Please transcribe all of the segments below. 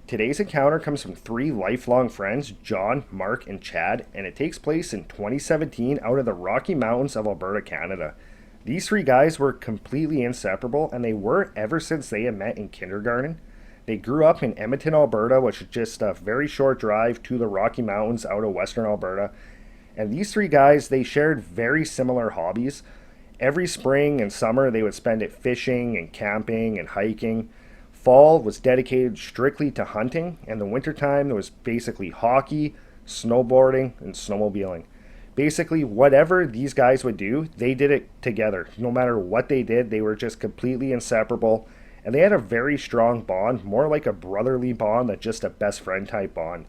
Today's encounter comes from three lifelong friends, John, Mark, and Chad, and it takes place in 2017 out of the Rocky Mountains of Alberta, Canada. These three guys were completely inseparable, and they were ever since they had met in kindergarten. They grew up in Edmonton, Alberta, which is just a very short drive to the Rocky Mountains out of Western Alberta. And these three guys, they shared very similar hobbies. Every spring and summer, they would spend it fishing and camping and hiking. Fall was dedicated strictly to hunting, and the wintertime, there was basically hockey, snowboarding, and snowmobiling. Basically, whatever these guys would do, they did it together. No matter what they did, they were just completely inseparable, and they had a very strong bond, more like a brotherly bond than just a best friend type bond.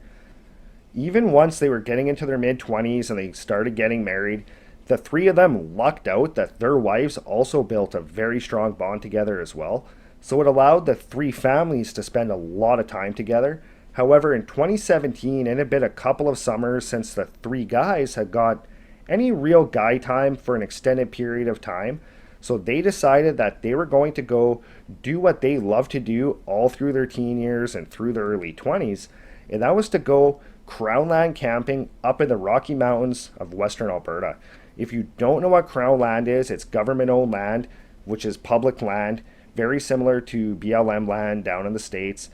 Even once they were getting into their mid-20s and they started getting married, the three of them lucked out that their wives also built a very strong bond together as well. So it allowed the three families to spend a lot of time together. However, in 2017, it had been a couple of summers since the three guys had got any real guy time for an extended period of time. So they decided that they were going to go do what they loved to do all through their teen years and through their early 20s. And that was to go crownland camping up in the Rocky Mountains of Western Alberta. If you don't know what Crown land is, it's government-owned land, which is public land, very similar to BLM land down in the States.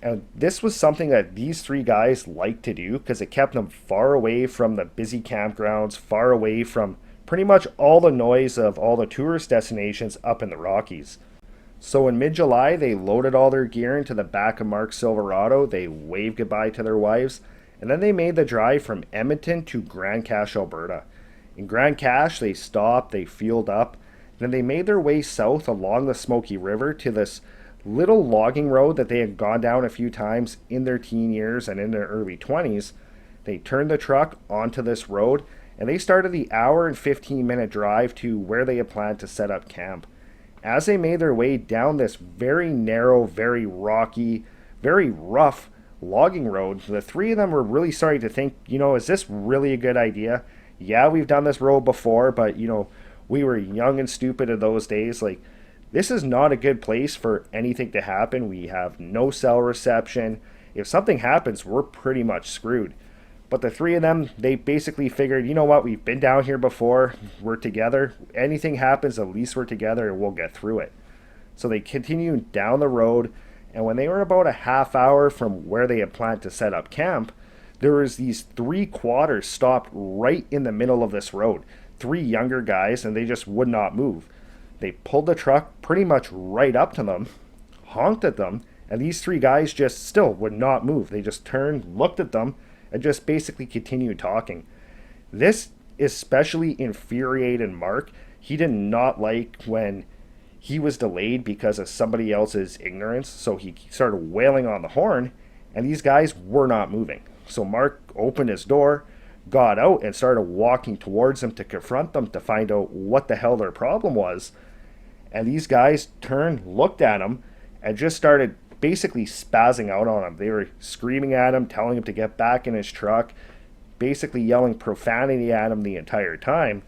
And this was something that these three guys liked to do because it kept them far away from the busy campgrounds, far away from pretty much all the noise of all the tourist destinations up in the Rockies. So in mid-July, they loaded all their gear into the back of Mark's Silverado, they waved goodbye to their wives, and then they made the drive from Edmonton to Grande Cache, Alberta. In Grande Cache, they stopped, they fueled up, then they made their way south along the Smoky River to this little logging road that they had gone down a few times in their teen years and in their early 20s. They turned the truck onto this road, and they started the hour and 15-minute drive to where they had planned to set up camp. As they made their way down this very narrow, very rocky, very rough logging road, the three of them were really starting to think, is this really a good idea? Yeah, we've done this road before, but, we were young and stupid in those days. Like, this is not a good place for anything to happen. We have no cell reception. If something happens, we're pretty much screwed. But the three of them, they basically figured, you know what, we've been down here before. We're together. Anything happens, at least we're together and we'll get through it. So they continued down the road, and when they were about a half hour from where they had planned to set up camp, there was these three quadders stopped right in the middle of this road. Three younger guys, and they just would not move. They pulled the truck pretty much right up to them, honked at them, and these three guys just still would not move. They just turned, looked at them, and just basically continued talking. This especially infuriated Mark. He did not like when he was delayed because of somebody else's ignorance, so he started wailing on the horn, and these guys were not moving. So Mark opened his door, got out, and started walking towards them to confront them to find out what the hell their problem was. And these guys turned, looked at him, and just started basically spazzing out on him. They were screaming at him, telling him to get back in his truck, basically yelling profanity at him the entire time.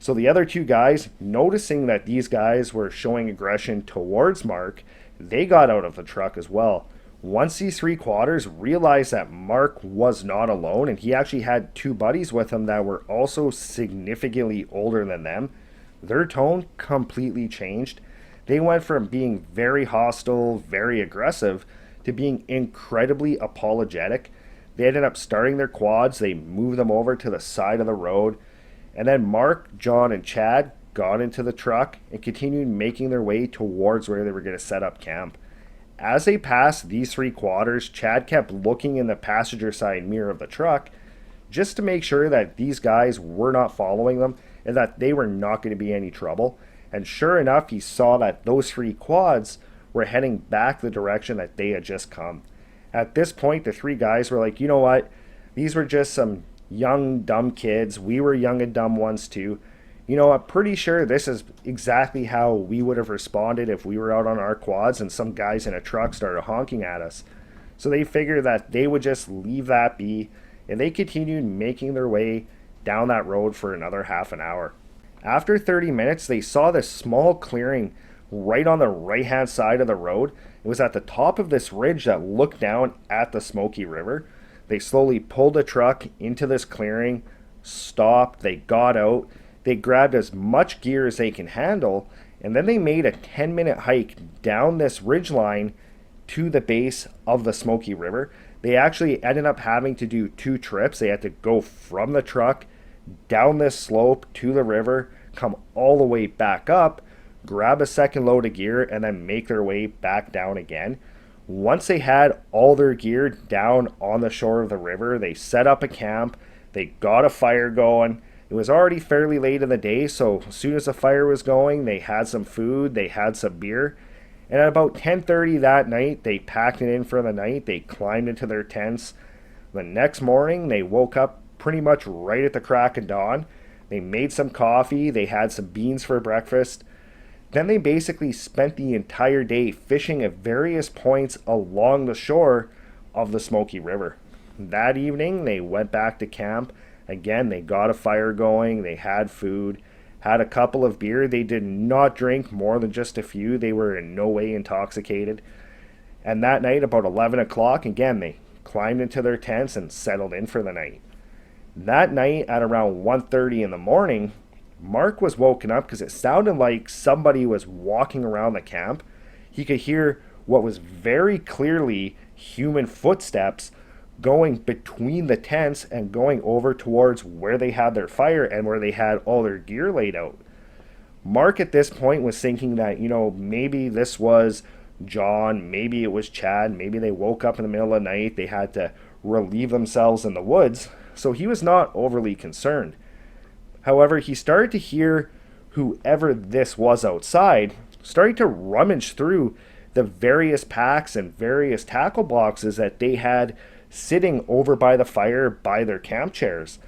So the other two guys, noticing that these guys were showing aggression towards Mark, they got out of the truck as well. Once these three quadders realized that Mark was not alone, and he actually had two buddies with him that were also significantly older than them, their tone completely changed. They went from being very hostile, very aggressive, to being incredibly apologetic. They ended up starting their quads, they moved them over to the side of the road, and then Mark, John, and Chad got into the truck and continued making their way towards where they were going to set up camp. As they passed these three quadders, Chad kept looking in the passenger side mirror of the truck just to make sure that these guys were not following them and that they were not going to be any trouble. And sure enough, he saw that those three quads were heading back the direction that they had just come. At this point, the three guys were like, you know what? These were just some young, dumb kids. We were young and dumb ones too. I'm pretty sure this is exactly how we would have responded if we were out on our quads and some guys in a truck started honking at us. So they figured that they would just leave that be, and they continued making their way down that road for another half an hour. After 30 minutes, they saw this small clearing right on the right hand side of the road. It was at the top of this ridge that looked down at the Smoky River. They slowly pulled the truck into this clearing, stopped, they got out, they grabbed as much gear as they can handle, and then they made a 10-minute hike down this ridge line to the base of the Smoky River. They actually ended up having to do 2 trips. They had to go from the truck down this slope to the river, come all the way back up, grab a second load of gear, and then make their way back down again. Once they had all their gear down on the shore of the river, they set up a camp, they got a fire going. It was already fairly late in the day, so as soon as the fire was going, they had some food, they had some beer. And at about 10:30 that night, they packed it in for the night, they climbed into their tents. The next morning, they woke up pretty much right at the crack of dawn. They made some coffee, they had some beans for breakfast. Then they basically spent the entire day fishing at various points along the shore of the Smoky River. That evening, they went back to camp. Again, they got a fire going, they had food, had a couple of beer. They did not drink more than just a few. They were in no way intoxicated. And that night, about 11 o'clock, again, they climbed into their tents and settled in for the night. That night, at around 1:30 in the morning, Mark was woken up because it sounded like somebody was walking around the camp. He could hear what was very clearly human footsteps going between the tents and going over towards where they had their fire and where they had all their gear laid out. Mark at this point was thinking that, maybe this was John, maybe it was Chad, maybe they woke up in the middle of the night, they had to relieve themselves in the woods, so he was not overly concerned. However, he started to hear whoever this was outside starting to rummage through the various packs and various tackle boxes that they had sitting over by the fire by their camp chairs.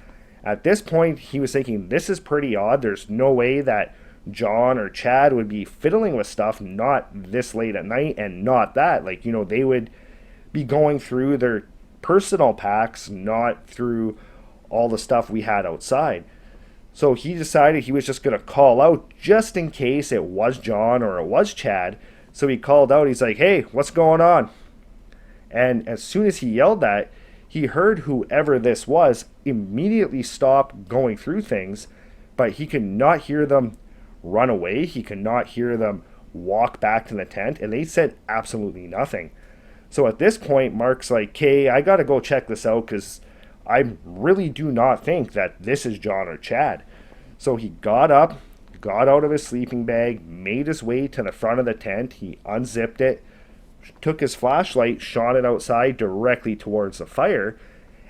At this point, he was thinking, this is pretty odd. There's no way that John or Chad would be fiddling with stuff not this late at night and not that. They would be going through their personal packs, not through all the stuff we had outside. So he decided he was just going to call out just in case it was John or it was Chad. So he called out, he's like, hey, what's going on? And as soon as he yelled that, he heard whoever this was immediately stop going through things, but he could not hear them run away. He could not hear them walk back to the tent, and they said absolutely nothing. So at this point, Mark's like, hey, I got to go check this out because I really do not think that this is John or Chad. So he got up, got out of his sleeping bag, made his way to the front of the tent. He unzipped it, took his flashlight, shone it outside directly towards the fire.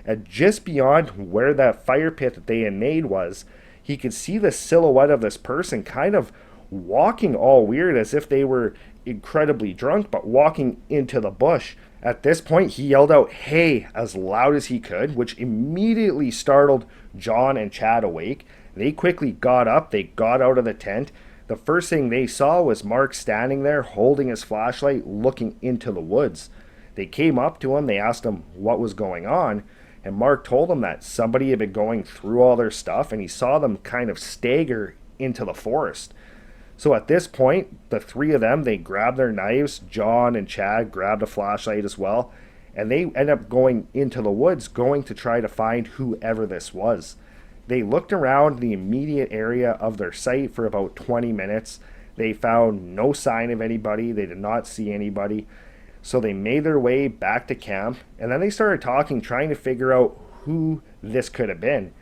And just beyond where that fire pit that they had made was, he could see the silhouette of this person kind of walking all weird as if they were incredibly drunk, but walking into the bush. At this point, he yelled out, hey, as loud as he could, which immediately startled John and Chad awake. They quickly got up, they got out of the tent. The first thing they saw was Mark standing there holding his flashlight, looking into the woods. They came up to him, they asked him what was going on, and Mark told them that somebody had been going through all their stuff, and he saw them kind of stagger into the forest. So at this point, the three of them, they grabbed their knives. John and Chad grabbed a flashlight as well. And they ended up going into the woods, going to try to find whoever this was. They looked around the immediate area of their site for about 20 minutes. They found no sign of anybody. They did not see anybody. So they made their way back to camp. And then they started talking, trying to figure out who this could have been.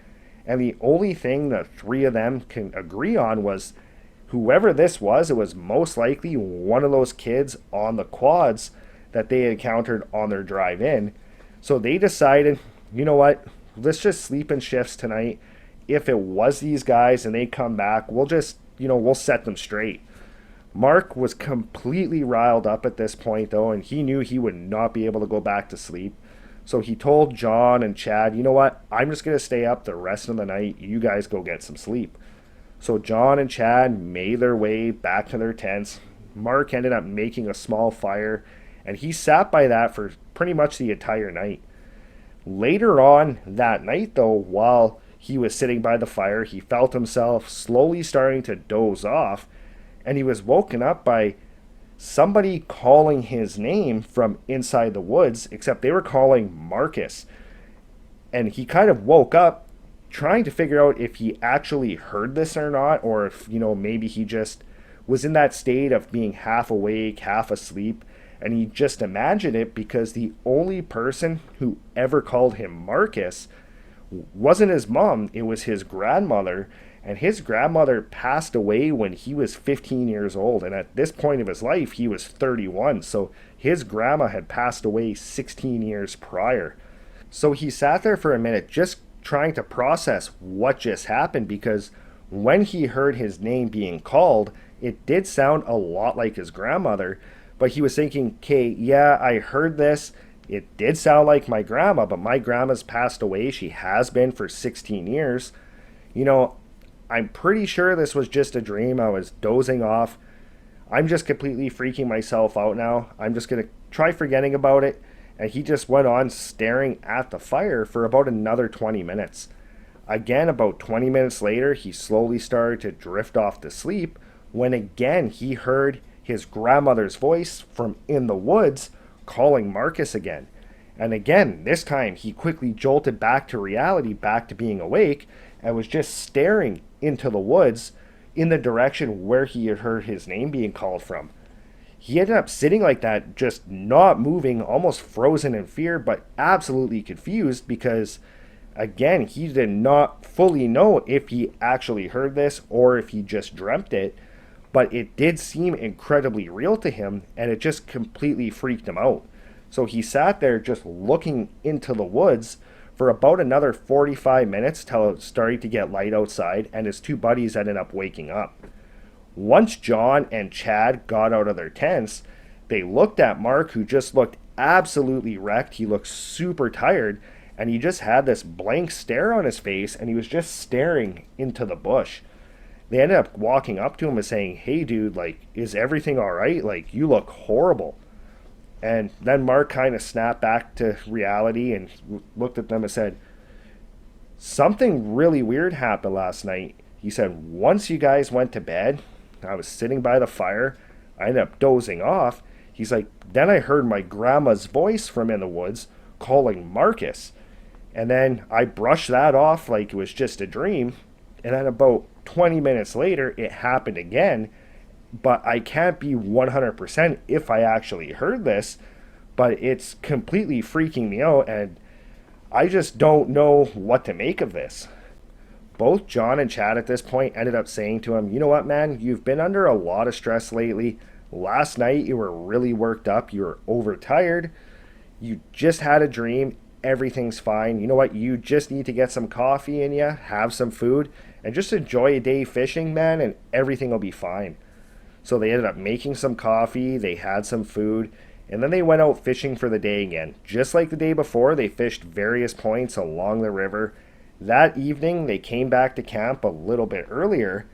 And the only thing the three of them can agree on was whoever this was, it was most likely one of those kids on the quads that they encountered on their drive in. So they decided, you know what, let's just sleep in shifts tonight. If it was these guys and they come back, we'll just, we'll set them straight. Mark was completely riled up at this point though, and he knew he would not be able to go back to sleep. So he told John and Chad, you know what, I'm just going to stay up the rest of the night. You guys go get some sleep. So John and Chad made their way back to their tents. Mark ended up making a small fire, and he sat by that for pretty much the entire night. Later on that night, though, while he was sitting by the fire, he felt himself slowly starting to doze off, and he was woken up by somebody calling his name from inside the woods, except they were calling Marcus. And he kind of woke up trying to figure out if he actually heard this or not, or if, maybe he just was in that state of being half awake, half asleep, and he just imagined it because the only person who ever called him Marcus wasn't his mom, it was his grandmother. And his grandmother passed away when he was 15 years old. And at this point of his life, he was 31. So his grandma had passed away 16 years prior. So he sat there for a minute just trying to process what just happened, because when he heard his name being called, it did sound a lot like his grandmother. But he was thinking, okay, yeah, I heard this. It did sound like my grandma, but my grandma's passed away. She has been for 16 years. I'm pretty sure this was just a dream. I was dozing off. I'm just completely freaking myself out now. I'm just going to try forgetting about it. And he just went on staring at the fire for about another 20 minutes. Again, about 20 minutes later, he slowly started to drift off to sleep when again he heard his grandmother's voice from in the woods calling Marcus again. And again, this time he quickly jolted back to reality, back to being awake, and was just staring into the woods in the direction where he had heard his name being called from. He ended up sitting like that, just not moving, almost frozen in fear, but absolutely confused because, again, he did not fully know if he actually heard this or if he just dreamt it, but it did seem incredibly real to him, and it just completely freaked him out. So he sat there just looking into the woods for about another 45 minutes till it started to get light outside, and his two buddies ended up waking up. Once John and Chad got out of their tents, they looked at Mark, who just looked absolutely wrecked. He looked super tired, and he just had this blank stare on his face, and he was just staring into the bush. They ended up walking up to him and saying, "Hey dude, is everything all right? You look horrible." And then Mark kind of snapped back to reality and looked at them and said, "Something really weird happened last night." He said, "Once you guys went to bed, I was sitting by the fire. I ended up dozing off." He's like, "Then I heard my grandma's voice from in the woods calling Marcus. And then I brushed that off like it was just a dream. And then about 20 minutes later, it happened again. But I can't be 100% if I actually heard this, but it's completely freaking me out, and I just don't know what to make of this." Both John and Chad at this point ended up saying to him, "You know what, man? You've been under a lot of stress lately. Last night you were really worked up. You were overtired. You just had a dream. Everything's fine. You know what? You just need to get some coffee in you, have some food, and just enjoy a day fishing, man, and everything will be fine." So they ended up making some coffee, they had some food, and then they went out fishing for the day again. Just like the day before, they fished various points along the river. That evening, they came back to camp a little bit earlier.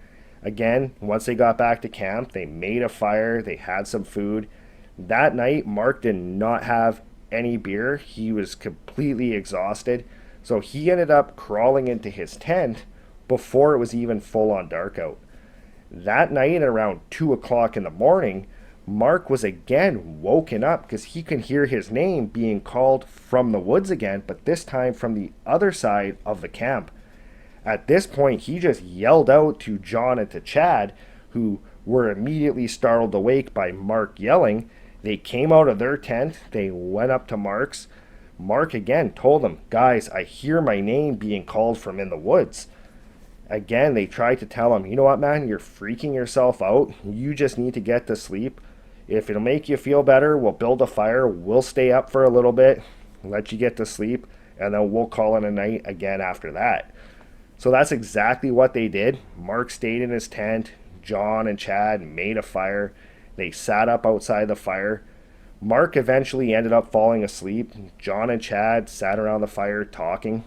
Again, once they got back to camp, they made a fire, they had some food. That night, Mark did not have any beer. He was completely exhausted. So he ended up crawling into his tent before it was even full on dark out. That night at around 2 o'clock in the morning, Mark was again woken up because he could hear his name being called from the woods again, but this time from the other side of the camp. At this point, he just yelled out to John and to Chad, who were immediately startled awake by Mark yelling. They came out of their tent, they went up to Mark's. Mark again told them, "Guys, I hear my name being called from in the woods." Again, they tried to tell him, "You know what, man, you're freaking yourself out. You just need to get to sleep. If it'll make you feel better, we'll build a fire. We'll stay up for a little bit, let you get to sleep, and then we'll call it a night again after that." So that's exactly what they did. Mark stayed in his tent. John and Chad made a fire. They sat up outside the fire. Mark eventually ended up falling asleep. John and Chad sat around the fire talking,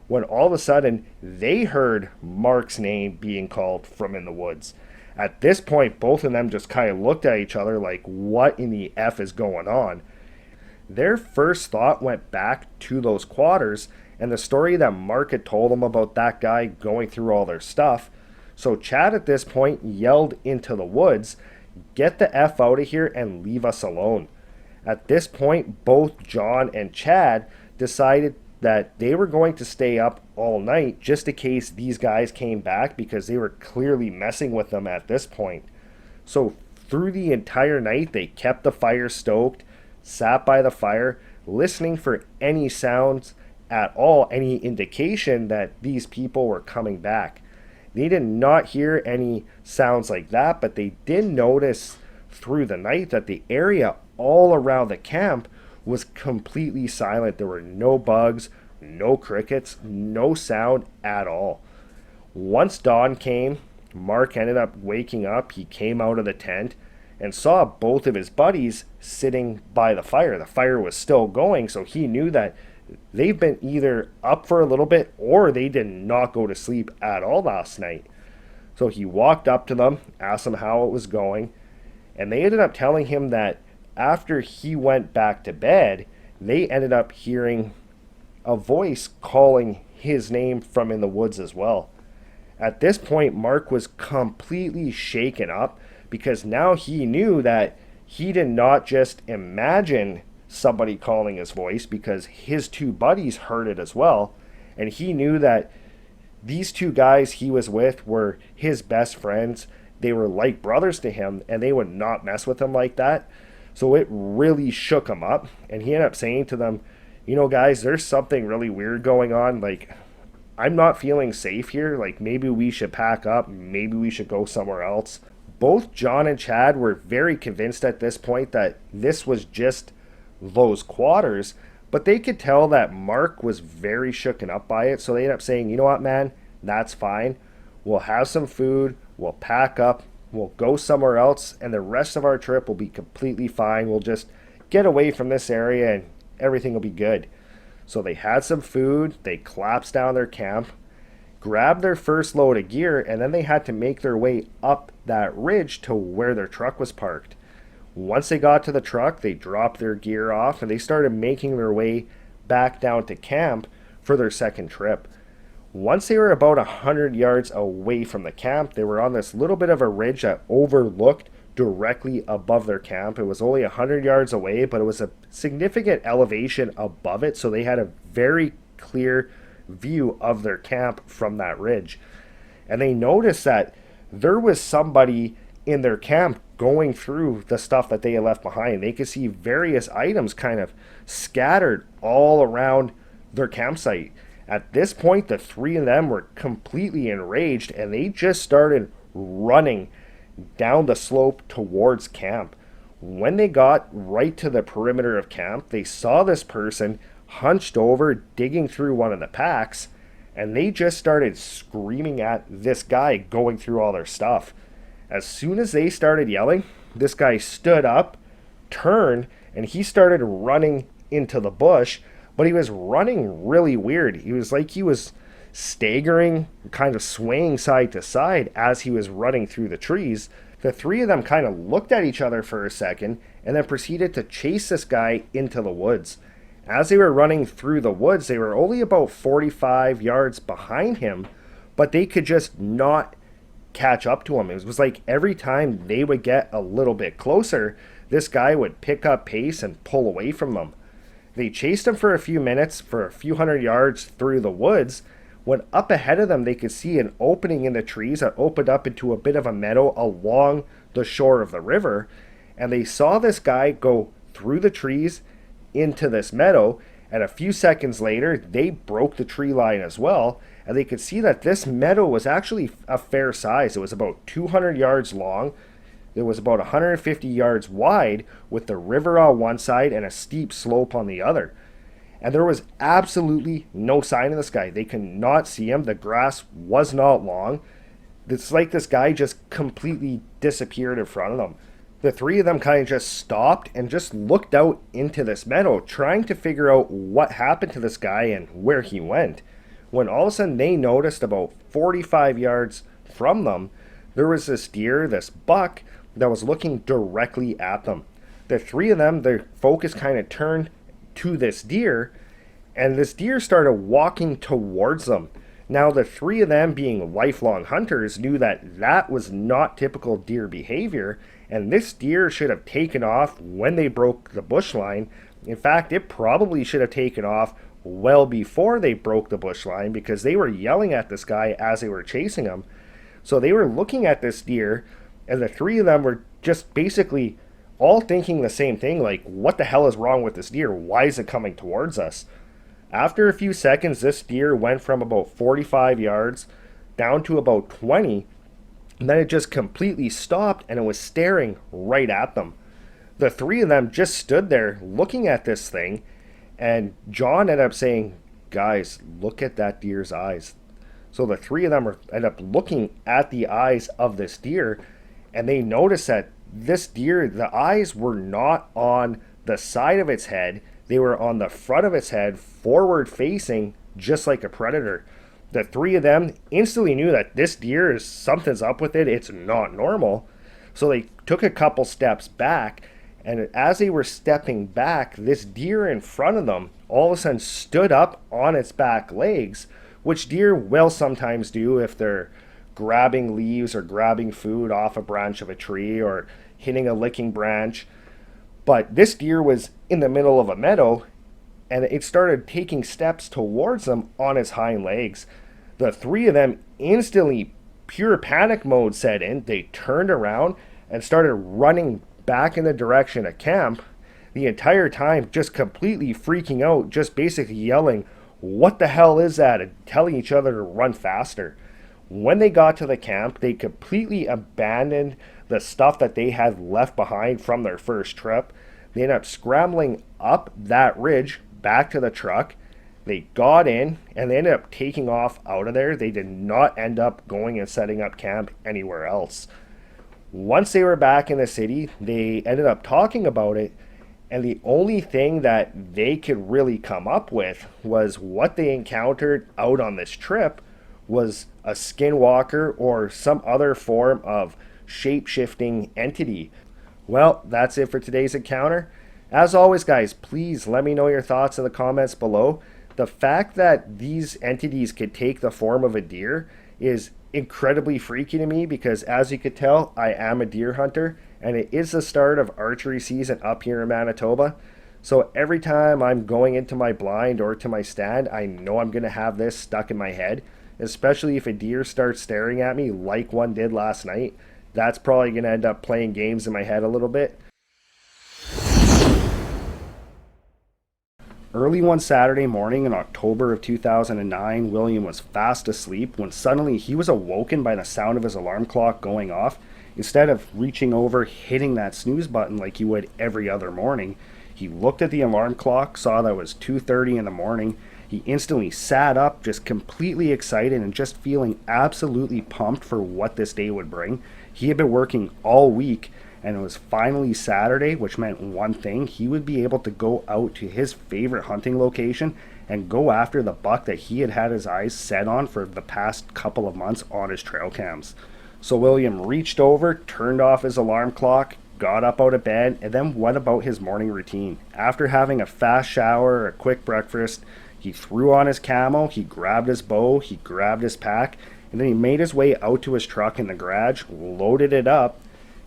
when all of a sudden they heard Mark's name being called from in the woods. At this point, both of them just kind of looked at each other like, what in the F is going on? Their first thought went back to those quarters and the story that Mark had told them about that guy going through all their stuff. So Chad at this point yelled into the woods, "Get the F out of here and leave us alone." At this point, both John and Chad decided that they were going to stay up all night just in case these guys came back, because they were clearly messing with them at this point. So through the entire night, they kept the fire stoked, sat by the fire, listening for any sounds at all, any indication that these people were coming back. They did not hear any sounds like that, but they did notice through the night that the area all around the camp was completely silent. There were no bugs, no crickets, no sound at all. Once dawn came, Mark ended up waking up. He came out of the tent and saw both of his buddies sitting by the fire. The fire was still going, so he knew that they've been either up for a little bit or they did not go to sleep at all last night. So he walked up to them, asked them how it was going, and they ended up telling him that after he went back to bed, they ended up hearing a voice calling his name from in the woods as well. At this point, Mark was completely shaken up, because now he knew that he did not just imagine somebody calling his voice, because his two buddies heard it as well. And he knew that these two guys he was with were his best friends. They were like brothers to him, and they would not mess with him like that. So it really shook him up, and he ended up saying to them, "You know, guys, there's something really weird going on. Like, I'm not feeling safe here. Like, maybe we should pack up. Maybe we should go somewhere else." Both John and Chad were very convinced at this point that this was just those quarters, but they could tell that Mark was very shooken up by it. So they ended up saying, "You know what, man, that's fine. We'll have some food. We'll pack up. We'll go somewhere else, and the rest of our trip will be completely fine. We'll just get away from this area and everything will be good." So they had some food. They collapsed down their camp, grabbed their first load of gear, and then they had to make their way up that ridge to where their truck was parked. Once they got to the truck, they dropped their gear off and they started making their way back down to camp for their second trip. Once they were about 100 yards away from the camp, they were on this little bit of a ridge that overlooked directly above their camp. It was only 100 yards away, but it was a significant elevation above it, so they had a very clear view of their camp from that ridge. And they noticed that there was somebody in their camp going through the stuff that they had left behind. They could see various items kind of scattered all around their campsite. At this point, the three of them were completely enraged, and they just started running down the slope towards camp. When they got right to the perimeter of camp, they saw this person hunched over, digging through one of the packs, and they just started screaming at this guy going through all their stuff. As soon as they started yelling, this guy stood up, turned, and he started running into the bush, but he was running really weird. He was like he was staggering, kind of swaying side to side as he was running through the trees. The three of them kind of looked at each other for a second and then proceeded to chase this guy into the woods. As they were running through the woods, they were only about 45 yards behind him, but they could just not catch up to him. It was like every time they would get a little bit closer, this guy would pick up pace and pull away from them. They chased him for a few minutes, for a few hundred yards through the woods, when up ahead of them they could see an opening in the trees that opened up into a bit of a meadow along the shore of the river, and they saw this guy go through the trees into this meadow, and a few seconds later they broke the tree line as well, and they could see that this meadow was actually a fair size. It was about 200 yards long. It was about 150 yards wide, with the river on one side and a steep slope on the other. And there was absolutely no sign of this guy. They could not see him. The grass was not long. It's like this guy just completely disappeared in front of them. The three of them kind of just stopped and just looked out into this meadow, trying to figure out what happened to this guy and where he went. When all of a sudden they noticed about 45 yards from them, there was this deer, this buck, that was looking directly at them. The three of them, their focus kind of turned to this deer, and this deer started walking towards them. Now, the three of them, being lifelong hunters, knew that that was not typical deer behavior, and this deer should have taken off when they broke the bush line. In fact, it probably should have taken off well before they broke the bush line, because they were yelling at this guy as they were chasing him. So they were looking at this deer, and the three of them were just basically all thinking the same thing, like, what the hell is wrong with this deer? Why is it coming towards us? After a few seconds, this deer went from about 45 yards down to about 20, and then it just completely stopped, and it was staring right at them. The three of them just stood there looking at this thing, and John ended up saying, guys, look at that deer's eyes. So the three of them ended up looking at the eyes of this deer, and they noticed that this deer, the eyes were not on the side of its head. They were on the front of its head, forward facing, just like a predator. The three of them instantly knew that this deer is something's up with it. It's not normal. So they took a couple steps back, and as they were stepping back, this deer in front of them all of a sudden stood up on its back legs, which deer will sometimes do if they're grabbing leaves or grabbing food off a branch of a tree or hitting a licking branch. But this deer was in the middle of a meadow, and it started taking steps towards them on its hind legs. The three of them instantly, pure panic mode set in. They turned around and started running back in the direction of camp, the entire time just completely freaking out, just basically yelling, what the hell is that? And telling each other to run faster. When they got to the camp, they completely abandoned the stuff that they had left behind from their first trip. They ended up scrambling up that ridge back to the truck. They got in, and they ended up taking off out of there. They did not end up going and setting up camp anywhere else. Once they were back in the city, they ended up talking about it, and the only thing that they could really come up with was what they encountered out on this trip was a skinwalker or some other form of shape-shifting entity. Well, that's it for today's encounter. As always, guys, please let me know your thoughts in the comments below. The fact that these entities could take the form of a deer is incredibly freaky to me, because as you could tell, I am a deer hunter, and it is the start of archery season up here in Manitoba. So every time I'm going into my blind or to my stand, I know I'm going to have this stuck in my head, especially if a deer starts staring at me like one did last night. That's probably going to end up playing games in my head a little bit. Early one Saturday morning in October of 2009, William was fast asleep when suddenly he was awoken by the sound of his alarm clock going off. Instead of reaching over, hitting that snooze button like he would every other morning, he looked at the alarm clock, saw that it was 2:30 in the morning. He instantly sat up, just completely excited and just feeling absolutely pumped for what this day would bring. He had been working all week, and it was finally Saturday, which meant one thing: he would be able to go out to his favorite hunting location and go after the buck that he had had his eyes set on for the past couple of months on his trail cams. So William reached over, turned off his alarm clock, got up out of bed, and then went about his morning routine. After having a fast shower, a quick breakfast, he threw on his camo, he grabbed his bow, he grabbed his pack, and then he made his way out to his truck in the garage, loaded it up,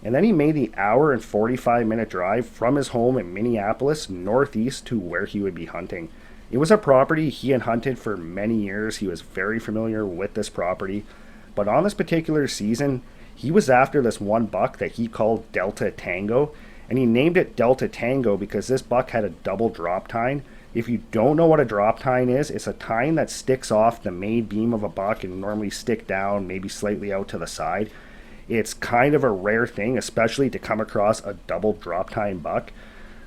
and then he made the hour and 45-minute drive from his home in Minneapolis northeast to where he would be hunting. It was a property he had hunted for many years. He was very familiar with this property. But on this particular season, he was after this one buck that he called Delta Tango, and he named it Delta Tango because this buck had a double drop tine. If you don't know what a drop tine is, it's a tine that sticks off the main beam of a buck and normally stick down, maybe slightly out to the side. It's kind of a rare thing, especially to come across a double drop tine buck.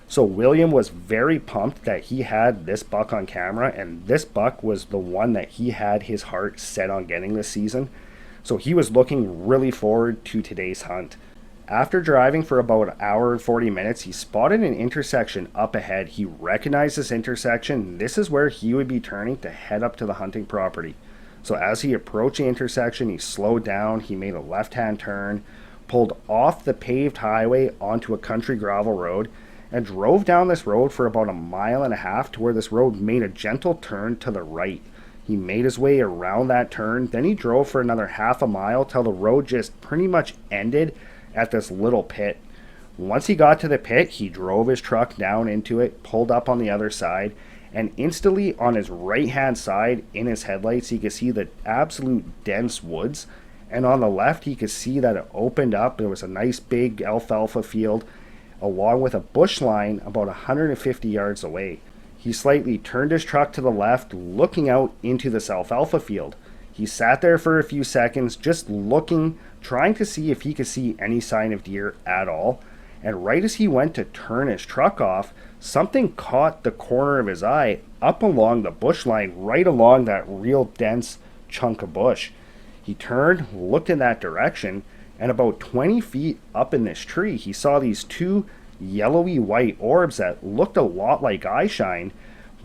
So William was very pumped that he had this buck on camera, and this buck was the one that he had his heart set on getting this season. So he was looking really forward to today's hunt. After driving for about an hour and 40 minutes, he spotted an intersection up ahead. He recognized this intersection. This is where he would be turning to head up to the hunting property. So as he approached the intersection, he slowed down, he made a left-hand turn, pulled off the paved highway onto a country gravel road, and drove down this road for about 1.5 miles to where this road made a gentle turn to the right. He made his way around that turn, then he drove for another half a mile till the road just pretty much ended at this little pit. Once he got to the pit, he drove his truck down into it, pulled up on the other side, and instantly on his right hand side in his headlights he could see the absolute dense woods, and on the left he could see that it opened up. There was a nice big alfalfa field along with a bush line about 150 yards away. He slightly turned his truck to the left, looking out into this alfalfa field. He sat there for a few seconds just looking, trying to see if he could see any sign of deer at all. And right as he went to turn his truck off, something caught the corner of his eye up along the bush line, right along that real dense chunk of bush. He turned, looked in that direction, and about 20 feet up in this tree, he saw these two yellowy white orbs that looked a lot like eye shine,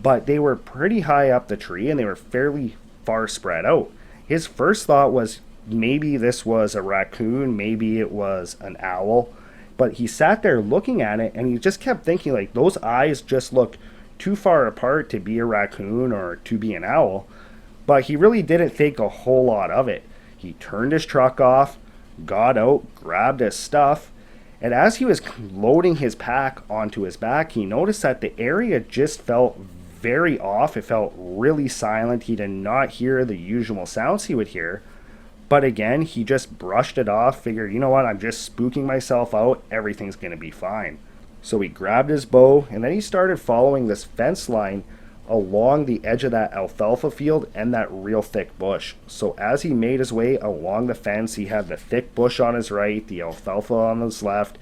but they were pretty high up the tree and they were fairly far spread out. His first thought was maybe this was a raccoon, maybe it was an owl, but he sat there looking at it and he just kept thinking like those eyes just look too far apart to be a raccoon or to be an owl, but he really didn't think a whole lot of it. He turned his truck off, got out, grabbed his stuff, and as he was loading his pack onto his back, he noticed that the area just felt very off. It felt really silent. He did not hear the usual sounds he would hear. But again, he just brushed it off, figured, you know what, I'm just spooking myself out. Everything's going to be fine. So he grabbed his bow, and then he started following this fence line along the edge of that alfalfa field and that real thick bush. So as he made his way along the fence, he had the thick bush on his right, the alfalfa on his left,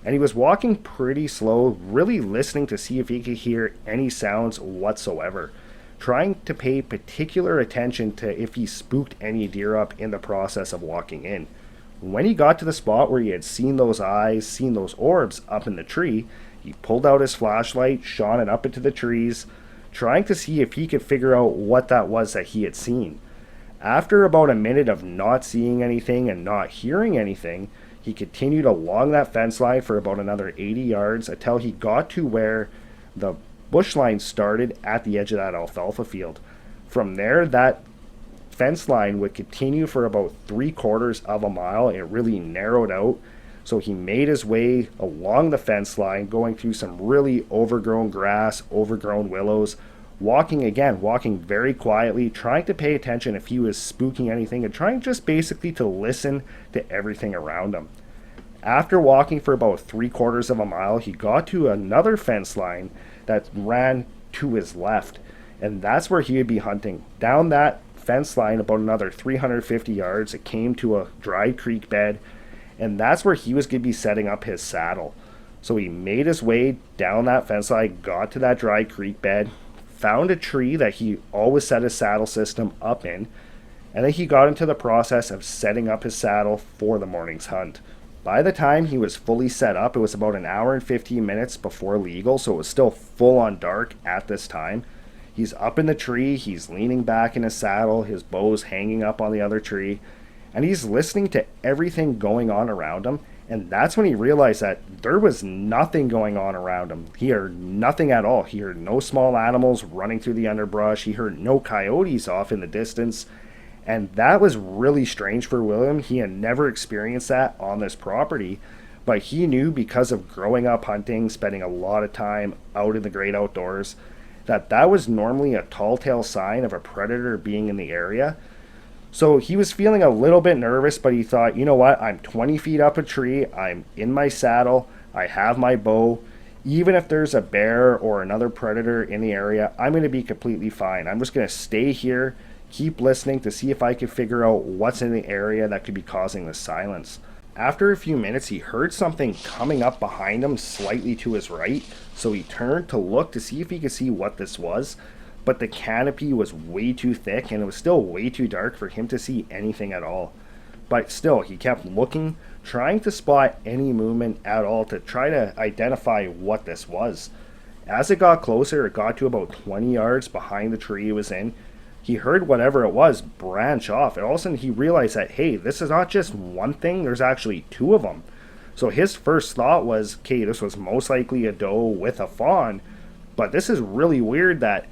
and he was walking pretty slow, really listening to see if he could hear any sounds whatsoever, trying to pay particular attention to if he spooked any deer up in the process of walking in. When he got to the spot where he had seen those eyes, seen those orbs up in the tree, he pulled out his flashlight, shone it up into the trees, trying to see if he could figure out what that was that he had seen. After about a minute of not seeing anything and not hearing anything, he continued along that fence line for about another 80 yards until he got to where the bush line started at the edge of that alfalfa field. From there, that fence line would continue for about 3/4 of a mile. It really narrowed out. So he made his way along the fence line, going through some really overgrown grass, overgrown willows, walking very quietly, trying to pay attention if he was spooking anything, and trying just basically to listen to everything around him. After walking for about 3/4 of a mile, he got to another fence line that ran to his left, and that's where he would be hunting. Down that fence line, about another 350 yards, it came to a dry creek bed, and that's where he was going to be setting up his saddle. So he made his way down that fence line, got to that dry creek bed, found a tree that he always set his saddle system up in, and then he got into the process of setting up his saddle for the morning's hunt. By the time he was fully set up, it was about an hour and 15 minutes before legal, so it was still full on dark at this time. He's up in the tree, he's leaning back in his saddle, his bow's hanging up on the other tree, and he's listening to everything going on around him, and that's when he realized that there was nothing going on around him. He heard nothing at all. He heard no small animals running through the underbrush. He heard no coyotes off in the distance, and that was really strange for William. He had never experienced that on this property, but he knew because of growing up hunting, spending a lot of time out in the great outdoors, that that was normally a tall tale sign of a predator being in the area. So he was feeling a little bit nervous, but he thought, you know what, I'm 20 feet up a tree, I'm in my saddle, I have my bow. Even if there's a bear or another predator in the area, I'm going to be completely fine. I'm just going to stay here, keep listening to see if I can figure out what's in the area that could be causing the silence. After a few minutes, he heard something coming up behind him slightly to his right, so he turned to look to see if he could see what this was. But the canopy was way too thick and it was still way too dark for him to see anything at all. But still, he kept looking, trying to spot any movement at all to try to identify what this was. As it got closer, it got to about 20 yards behind the tree he was in. He heard whatever it was branch off, and all of a sudden he realized that, hey, this is not just one thing, there's actually two of them. So his first thought was, okay, this was most likely a doe with a fawn, but this is really weird that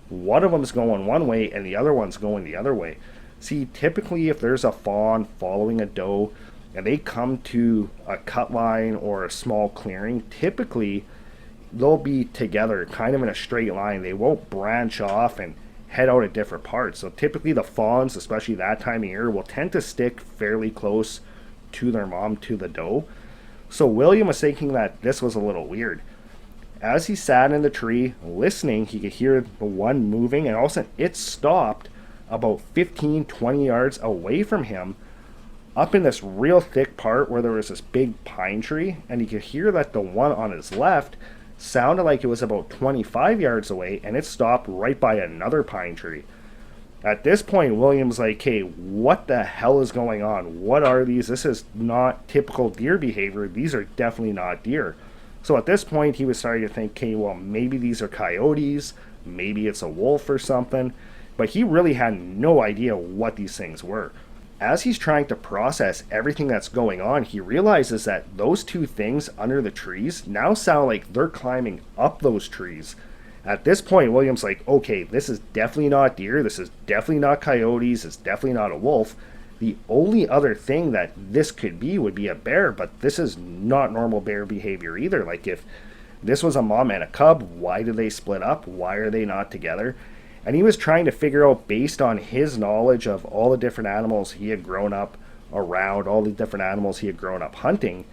one of them's going one way and the other one's going the other way. See, typically if there's a fawn following a doe and they come to a cut line or a small clearing, typically they'll be together kind of in a straight line. They won't branch off and head out at different parts. So typically the fawns, especially that time of year, will tend to stick fairly close to their mom, to the doe. So William was thinking that this was a little weird. As he sat in the tree listening, he could hear the one moving, and all of a sudden it stopped about 15-20 yards away from him, up in this real thick part where there was this big pine tree, and he could hear that the one on his left sounded like it was about 25 yards away, and it stopped right by another pine tree. At this point, William's like, hey, what the hell is going on? What are these? This is not typical deer behavior. These are definitely not deer. So at this point, he was starting to think, okay, well, maybe these are coyotes. Maybe it's a wolf or something. But he really had no idea what these things were. As he's trying to process everything that's going on, he realizes that those two things under the trees now sound like they're climbing up those trees. At this point, William's like, okay, this is definitely not deer. This is definitely not coyotes. It's definitely not a wolf. The only other thing that this could be would be a bear, but this is not normal bear behavior either. Like, if this was a mom and a cub, why did they split up? Why are they not together? And he was trying to figure out, based on his knowledge of all the different animals he had grown up around, all the different animals he had grown up hunting,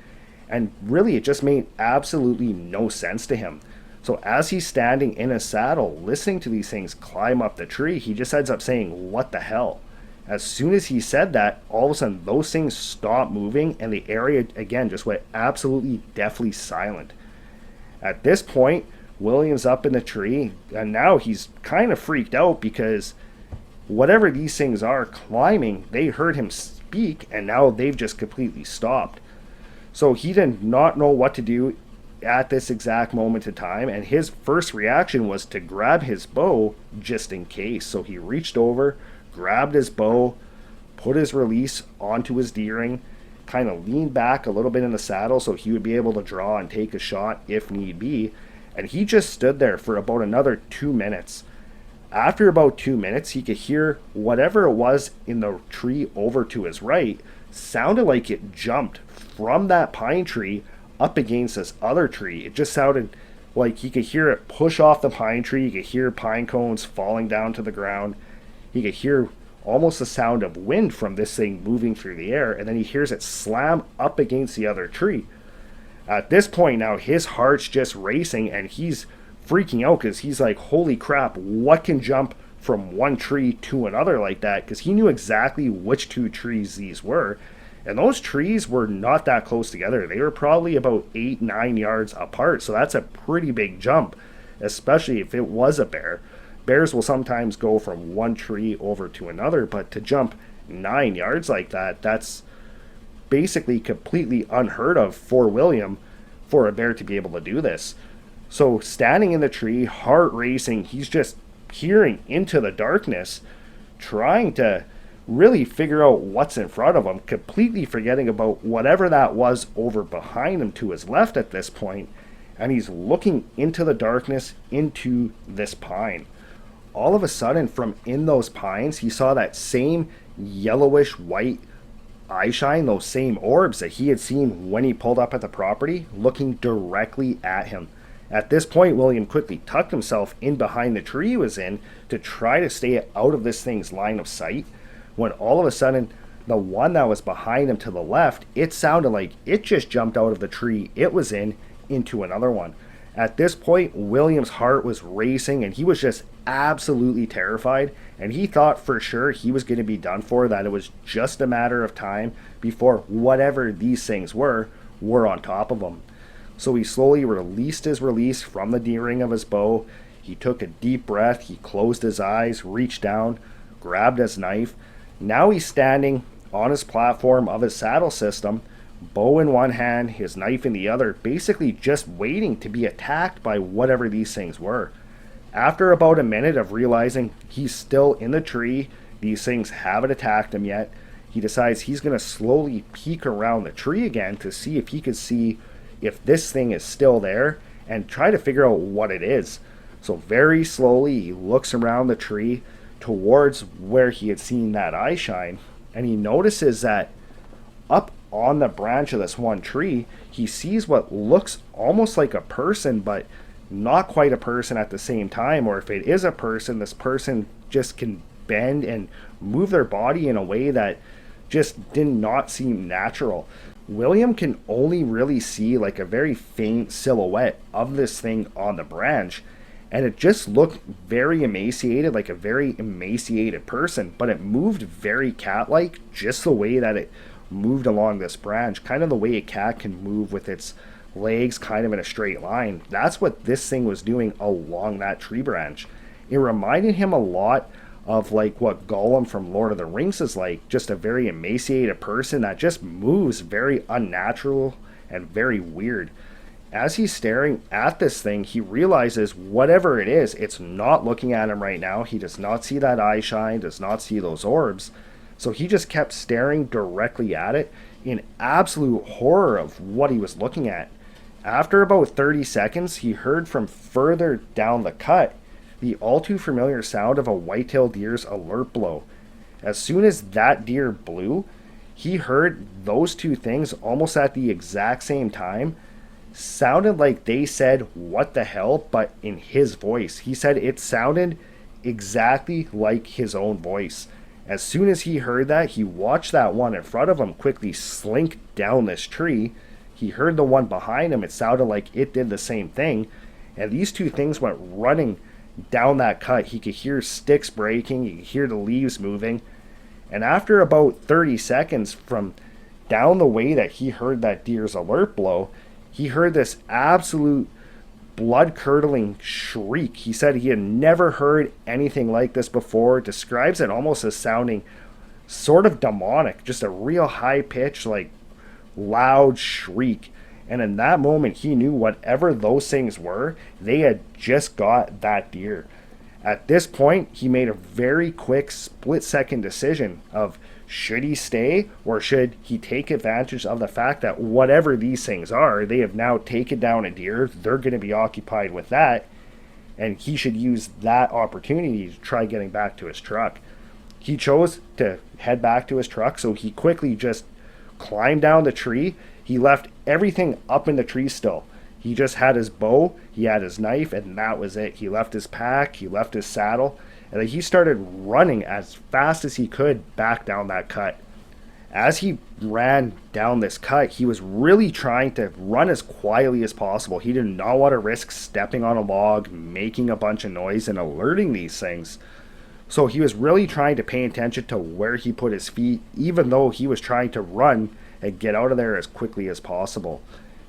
and really it just made absolutely no sense to him. So as he's standing in his saddle, listening to these things climb up the tree, he just ends up saying, what the hell? As soon as he said that, all of a sudden those things stopped moving, and the area again just went absolutely deathly silent. At this point, William's up in the tree, and now he's kind of freaked out because whatever these things are climbing, they heard him speak, and now they've just completely stopped. So he did not know what to do at this exact moment in time, and his first reaction was to grab his bow just in case. So he reached over, grabbed his bow, put his release onto his D-ring, kind of leaned back a little bit in the saddle so he would be able to draw and take a shot if need be, and he just stood there for about another 2 minutes. After about 2 minutes, he could hear whatever it was in the tree over to his right sounded like it jumped from that pine tree up against this other tree. It just sounded like he could hear it push off the pine tree. You could hear pine cones falling down to the ground. He could hear almost the sound of wind from this thing moving through the air, and then he hears it slam up against the other tree. At this point now, his heart's just racing, and he's freaking out because he's like, holy crap, what can jump from one tree to another like that? Because he knew exactly which two trees these were. And those trees were not that close together. They were probably about 8-9 yards apart. So that's a pretty big jump, especially if it was a bear. Bears will sometimes go from one tree over to another, but to jump 9 yards like that, that's basically completely unheard of for William, for a bear to be able to do this. So standing in the tree, heart racing, he's just peering into the darkness, trying to really figure out what's in front of him, completely forgetting about whatever that was over behind him to his left at this point, and he's looking into the darkness, into this pine. All of a sudden, from in those pines, he saw that same yellowish white eye shine, those same orbs that he had seen when he pulled up at the property, looking directly at him. At this point, William quickly tucked himself in behind the tree he was in to try to stay out of this thing's line of sight, when all of a sudden, the one that was behind him to the left, it sounded like it just jumped out of the tree it was in into another one. At this point, William's heart was racing, and he was just absolutely terrified, and he thought for sure he was going to be done for, that it was just a matter of time before whatever these things were on top of him. So he slowly released his release from the D-ring of his bow. He took a deep breath, he closed his eyes, reached down, grabbed his knife. Now he's standing on his platform of his saddle system, bow in one hand, his knife in the other, basically just waiting to be attacked by whatever these things were. After about a minute of realizing he's still in the tree, these things haven't attacked him yet, he decides he's going to slowly peek around the tree again to see if he could see if this thing is still there and try to figure out what it is. So very slowly he looks around the tree towards where he had seen that eye shine, and he notices that up on the branch of this one tree, he sees what looks almost like a person, but not quite a person at the same time. Or if it is a person, this person just can bend and move their body in a way that just did not seem natural. William can only really see like a very faint silhouette of this thing on the branch, and it just looked very emaciated, like a very emaciated person, but it moved very cat-like, just the way that it moved along this branch, kind of the way a cat can move with its legs kind of in a straight line. That's what this thing was doing along that tree branch. It reminded him a lot of like what Gollum from Lord of the Rings is like, just a very emaciated person that just moves very unnatural and very weird. As he's staring at this thing, he realizes whatever it is, it's not looking at him right now. He does not see that eye shine, does not see those orbs. So he just kept staring directly at it in absolute horror of what he was looking at. After about 30 seconds, he heard from further down the cut the all too familiar sound of a white-tailed deer's alert blow. As soon as that deer blew, he heard those two things almost at the exact same time. Sounded like they said "what the hell," but in his voice. He said it sounded exactly like his own voice. As soon as he heard that, he watched that one in front of him quickly slink down this tree. He heard the one behind him. It sounded like it did the same thing. And these two things went running down that cut. He could hear sticks breaking. He could hear the leaves moving. And after about 30 seconds from down the way that he heard that deer's alert blow, he heard this absolute blood-curdling shriek. He said he had never heard anything like this before. Describes it almost as sounding sort of demonic, just a real high-pitched, like, loud shriek. And in that moment, he knew whatever those things were, they had just got that deer. At this point, he made a very quick split-second decision of should he stay or should he take advantage of the fact that whatever these things are, they have now taken down a deer. They're going to be occupied with that, and he should use that opportunity to try getting back to his truck. He chose to head back to his truck, so he quickly just climbed down the tree. He left everything up in the tree still. He just had his bow, he had his knife, and that was it. He left his pack, he left his saddle, and then he started running as fast as he could back down that cut. As he ran down this cut, he was really trying to run as quietly as possible. He did not want to risk stepping on a log, making a bunch of noise, and alerting these things. So he was really trying to pay attention to where he put his feet, even though he was trying to run and get out of there as quickly as possible.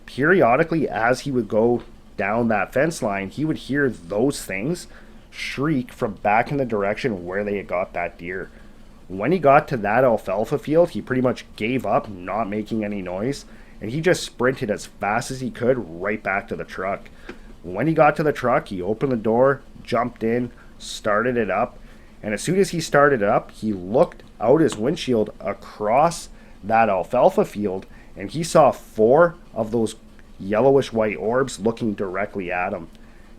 Periodically, as he would go down that fence line, he would hear those things shriek from back in the direction where they had got that deer. When he got to that alfalfa field, he pretty much gave up, not making any noise, and he just sprinted as fast as he could right back to the truck. When he got to the truck, he opened the door, jumped in, started it up, and as soon as he started it up, he looked out his windshield across that alfalfa field, and he saw 4 of those yellowish white orbs looking directly at him.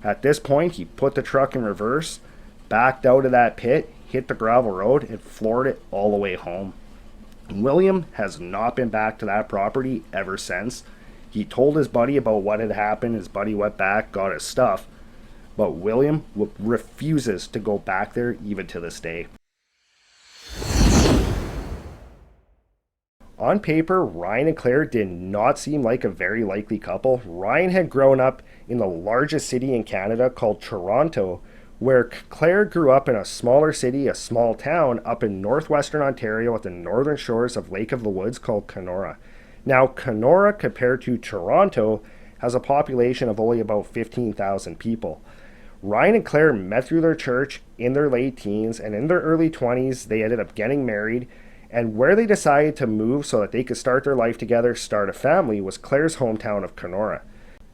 At this point, he put the truck in reverse, backed out of that pit, hit the gravel road, and floored it all the way home. William has not been back to that property ever since. He told his buddy about what had happened. His buddy went back, got his stuff, but William refuses to go back there even to this day. On paper, Ryan and Claire did not seem like a very likely couple. Ryan had grown up in the largest city in Canada called Toronto, where Claire grew up in a smaller city, a small town up in northwestern Ontario at the northern shores of Lake of the Woods called Kenora. Now, Kenora, compared to Toronto, has a population of only about 15,000 people. Ryan and Claire met through their church in their late teens, and in their early 20s, they ended up getting married. And where they decided to move so that they could start their life together, start a family, was Claire's hometown of Kenora.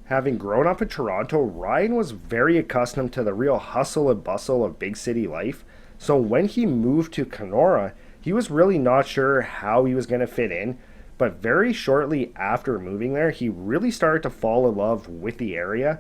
Having grown up in Toronto, Ryan was very accustomed to the real hustle and bustle of big city life. So when he moved to Kenora, he was really not sure how he was going to fit in. But very shortly after moving there, he really started to fall in love with the area.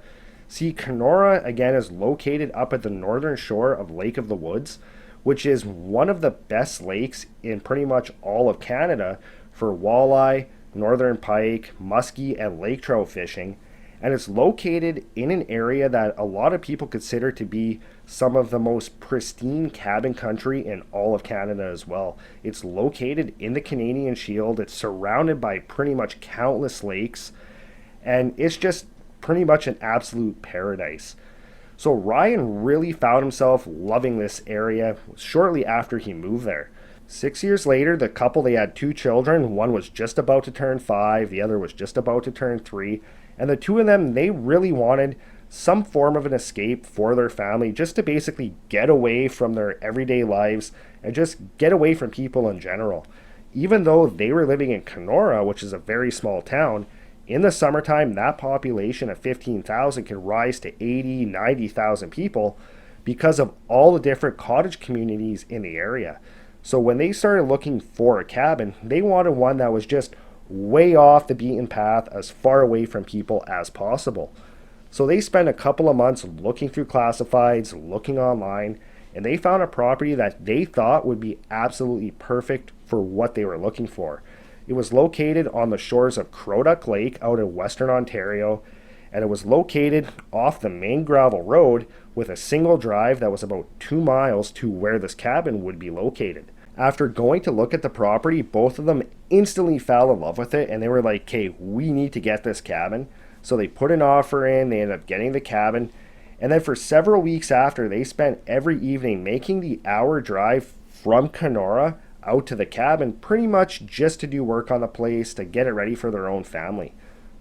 See, Kenora, again, is located up at the northern shore of Lake of the Woods, which is one of the best lakes in pretty much all of Canada for walleye, northern pike, muskie, and lake trout fishing. And it's located in an area that a lot of people consider to be some of the most pristine cabin country in all of Canada as well. It's located in the Canadian Shield. It's surrounded by pretty much countless lakes, and it's just pretty much an absolute paradise. So Ryan really found himself loving this area shortly after he moved there. 6 years later, the couple, they had 2 children. One was just about to turn 5, the other was just about to turn 3. And the two of them, they really wanted some form of an escape for their family, just to basically get away from their everyday lives and just get away from people in general. Even though they were living in Kenora, which is a very small town, in the summertime, that population of 15,000 can rise to 80, 90,000 people because of all the different cottage communities in the area. So when they started looking for a cabin, they wanted one that was just way off the beaten path, as far away from people as possible. So they spent a couple of months looking through classifieds, looking online, and they found a property that they thought would be absolutely perfect for what they were looking for. It was located on the shores of Croduck Lake out in Western Ontario, and it was located off the main gravel road with a single drive that was about 2 miles to where this cabin would be located. After going to look at the property, both of them instantly fell in love with it, and they were like, okay, we need to get this cabin. So they put an offer in, they ended up getting the cabin, and then for several weeks after, they spent every evening making the hour drive from Kenora out to the cabin, pretty much just to do work on the place, to get it ready for their own family.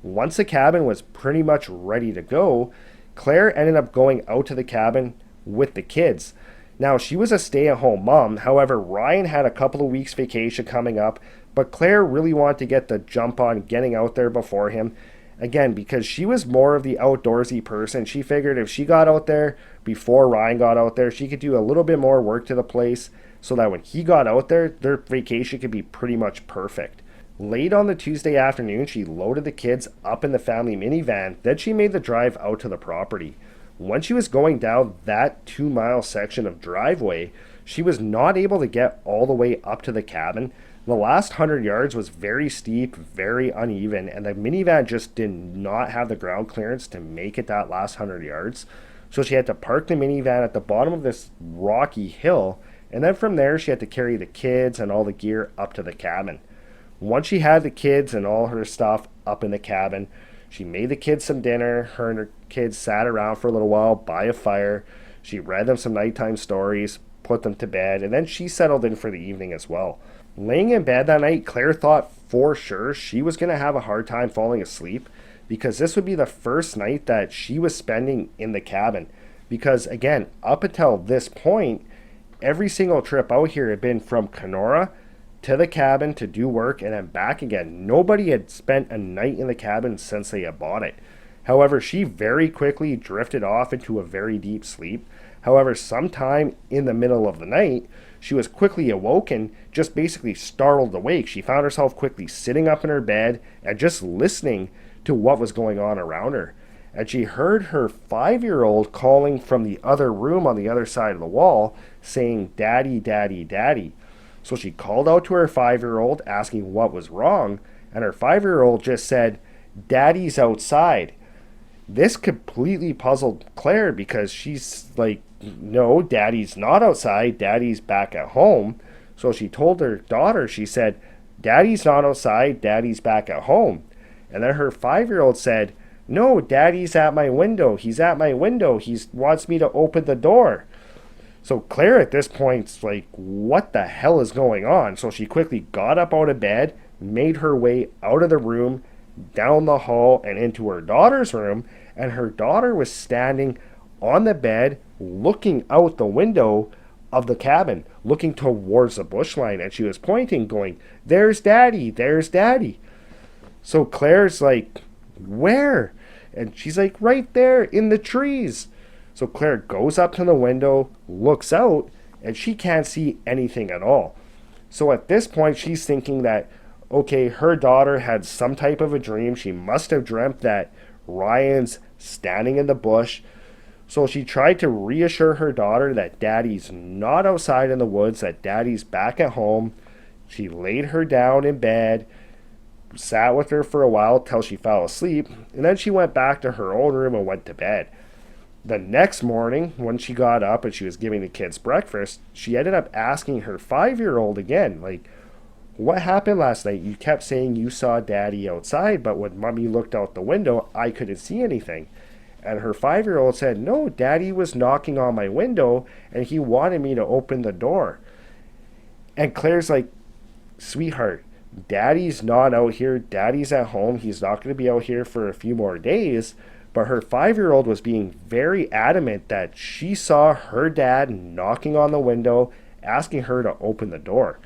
Once the cabin was pretty much ready to go, Claire ended up going out to the cabin with the kids. Now, she was a stay-at-home mom. However, Ryan had a couple of weeks vacation coming up, but Claire really wanted to get the jump on getting out there before him. Again, because she was more of the outdoorsy person. She figured if she got out there before Ryan got out there, she could do a little bit more work to the place so that when he got out there, their vacation could be pretty much perfect. Late on the Tuesday afternoon, she loaded the kids up in the family minivan. Then she made the drive out to the property. When she was going down that 2-mile section of driveway, she was not able to get all the way up to the cabin. The last 100 yards was very steep, very uneven, and the minivan just did not have the ground clearance to make it that last 100 yards. So she had to park the minivan at the bottom of this rocky hill, and then from there she had to carry the kids and all the gear up to the cabin. Once she had the kids and all her stuff up in the cabin, she made the kids some dinner. Her and her kids sat around for a little while by a fire. She read them some nighttime stories, put them to bed, and then she settled in for the evening as well. Laying in bed that night, Claire thought for sure she was going to have a hard time falling asleep, because this would be the first night that she was spending in the cabin. Because again, up until this point, every single trip out here had been from Kenora to the cabin to do work and then back again. Nobody had spent a night in the cabin since they had bought it. However, she very quickly drifted off into a very deep sleep. However, sometime in the middle of the night, she was quickly awoken, just basically startled awake. She found herself quickly sitting up in her bed and just listening to what was going on around her. And she heard her 5-year-old calling from the other room on the other side of the wall, saying, "Daddy, Daddy, Daddy." So she called out to her 5-year-old asking what was wrong, and her 5-year-old just said, "Daddy's outside." This completely puzzled Claire, because she's like, no, Daddy's not outside, Daddy's back at home. So she told her daughter, she said, "Daddy's not outside, Daddy's back at home." And then her 5-year-old said, "No, Daddy's at my window, he's at my window, he wants me to open the door." So Claire at this point's like, what the hell is going on? So she quickly got up out of bed, made her way out of the room, down the hall, and into her daughter's room. And her daughter was standing on the bed, looking out the window of the cabin, looking towards the bush line. And she was pointing, going, "There's Daddy, there's Daddy." So Claire's like, "Where?" And she's like, "Right there in the trees." So Claire goes up to the window, looks out, and she can't see anything at all. So at this point, she's thinking that, okay, her daughter had some type of a dream. She must have dreamt that Ryan's standing in the bush. So she tried to reassure her daughter that daddy's not outside in the woods, that daddy's back at home. She laid her down in bed, sat with her for a while till she fell asleep, and then she went back to her own room and went to bed. The next morning, when she got up and she was giving the kids breakfast, she ended up asking her 5-year-old again, like, what happened last night? You kept saying you saw daddy outside, but when mommy looked out the window, I couldn't see anything. And her 5-year-old said, no, daddy was knocking on my window and he wanted me to open the door. And Claire's like, sweetheart, daddy's not out here. Daddy's at home. He's not going to be out here for a few more days. But her 5-year-old was being very adamant that she saw her dad knocking on the window, asking her to open the door.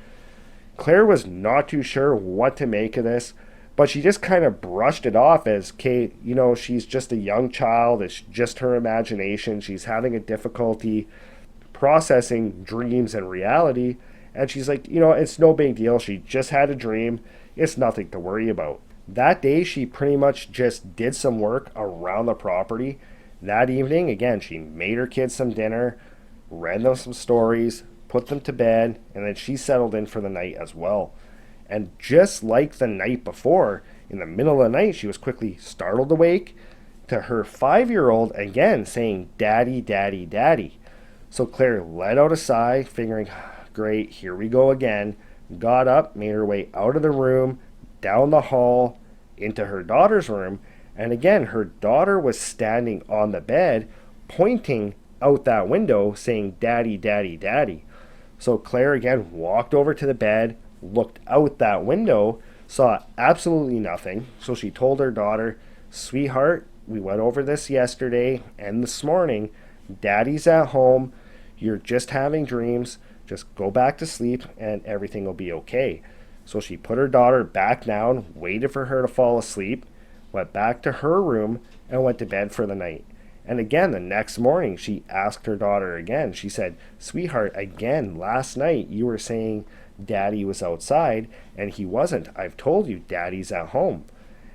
Claire was not too sure what to make of this, but she just kind of brushed it off as, okay, she's just a young child. It's just her imagination. She's having a difficulty processing dreams and reality. And she's like, it's no big deal. She just had a dream. It's nothing to worry about. That day, she pretty much just did some work around the property. That evening, again, she made her kids some dinner, read them some stories, put them to bed, and then she settled in for the night as well. And just like the night before, in the middle of the night, she was quickly startled awake to her 5-year-old again saying, daddy, daddy, daddy. So Claire let out a sigh, figuring, great, here we go again, got up, made her way out of the room, down the hall, into her daughter's room, and again, her daughter was standing on the bed, pointing out that window, saying, daddy, daddy, daddy. So Claire again walked over to the bed, looked out that window, saw absolutely nothing. So she told her daughter, sweetheart, we went over this yesterday and this morning. Daddy's at home. You're just having dreams. Just go back to sleep and everything will be okay. So she put her daughter back down, waited for her to fall asleep, went back to her room, and went to bed for the night. And again, the next morning, she asked her daughter again. She said, sweetheart, again, last night you were saying daddy was outside, and he wasn't. I've told you daddy's at home.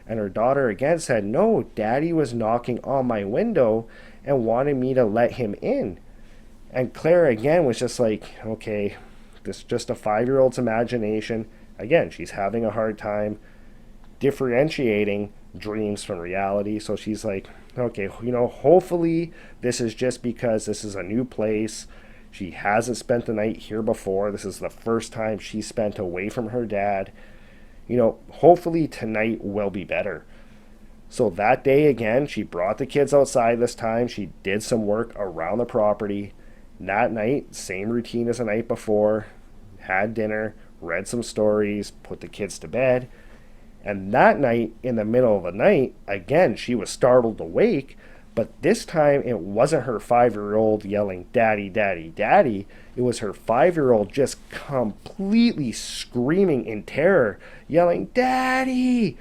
And her daughter again said, no, daddy was knocking on my window and wanted me to let him in. And Claire again was just like, okay, this is just a 5-year-old's imagination. Again, she's having a hard time differentiating dreams from reality. So she's like, okay, hopefully this is just because this is a new place. She hasn't spent the night here before. This is the first time she spent away from her dad. Hopefully tonight will be better. So that day again, she brought the kids outside this time. She did some work around the property. That night, same routine as the night before. Had dinner, read some stories, put the kids to bed. And that night, in the middle of the night, again, she was startled awake, but this time it wasn't her 5-year-old yelling, daddy, daddy, daddy. It was her 5-year-old just completely screaming in terror, yelling, daddy.